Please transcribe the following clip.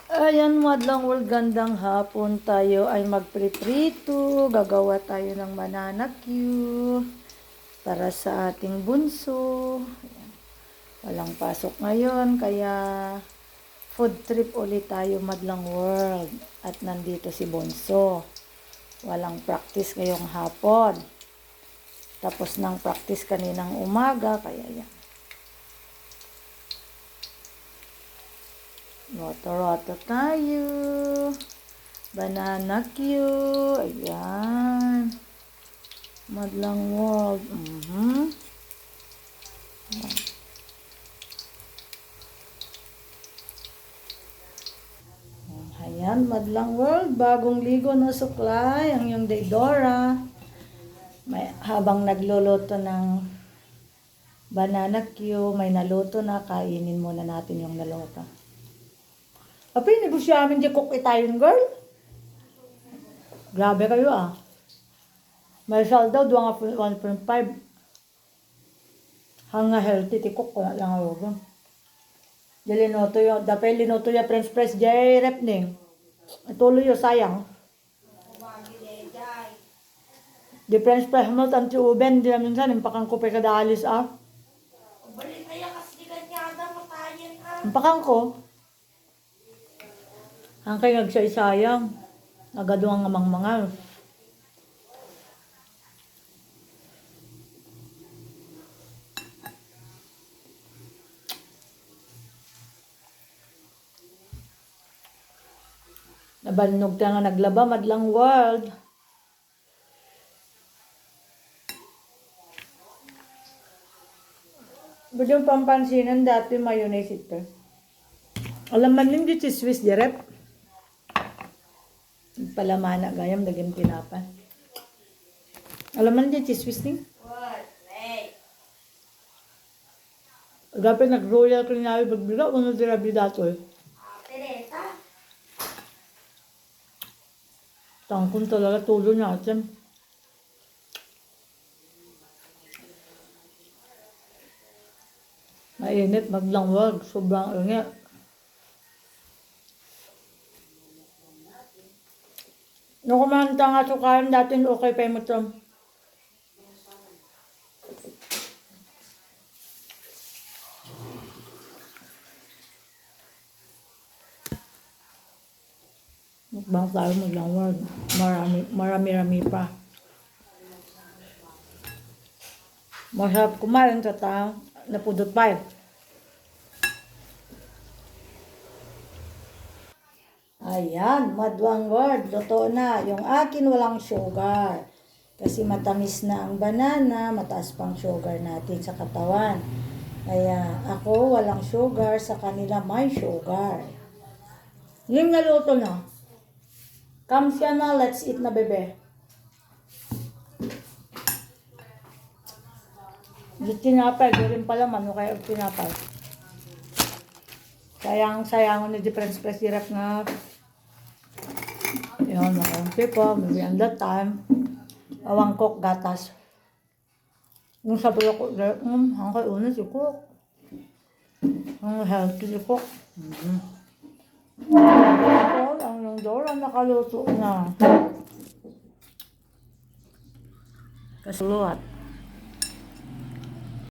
Ayan, madlang world, gandang hapon. Tayo ay magpriprito. Gagawa tayo ng banana cue para sa ating bunso. Ayan. Walang pasok ngayon, kaya food trip ulit tayo, madlang world. At nandito si bunso. Walang practice ngayong hapon. Tapos ng practice kaninang umaga, kaya yan. Roto-roto tayo. Banana cue. Ayan. Madlang world. Ayan, madlang world. Bagong ligo na suklay. Ang yung Daydora. Habang nagluluto ng banana cue, may naluto na. Kainin muna natin yung naluto. Api, negosyamin di cook itayon, girl. Grabe kayo ah. May sal daw, 1.5. Hanga healthy, ti cook ko na lang ako. Linoto yung, dapat linoto yung french press, jay repning. Tuloy yung sayang. Di french press mo, tanti uben, di namin saan, impakang ko pa kada alis ah. Balik kaya kasi ganyada matayin ah. Impakang ko. Ang kay nagsay-sayang. Nagaduang amang mga. Nabanog ka nga naglaba, madlang world. Ba't yung pampansinan dati mayonnaise ito? Alam man din di Swiss direp. Palamana gayam daging pinapan. Alam man din Swiss din. What? Hey. Gapi nag-royal ko na yung bagbiga, uno dirabi dato eh. Teresa. Tangkon talaga tulo natin. Mainit, maglang wag, sobrang init. Nung kumanta nga sukaran dati, okay pa yung matram. Mukbang tayo maglang wag. Marami pa. Masarap kumain sa tao. Napudot pa eh. Ayan, madwang word. Totoo na. Yung akin walang sugar. Kasi matamis na ang banana, mataas pang sugar natin sa katawan. Kaya ako walang sugar, sa kanila may sugar. Yung naluto na. Come siya na, let's eat na bebe. Yung tinapay, gawin pala man, kaya yung tinapay. Sayang ni difference press direct nga. Yun, makunti po, maybe on that time. Awang cook gatas. Yung sabi ko, ang kaiunan si cook. Ang healthy si cook. Ang yung Dora nakaluto na. Kasuluat.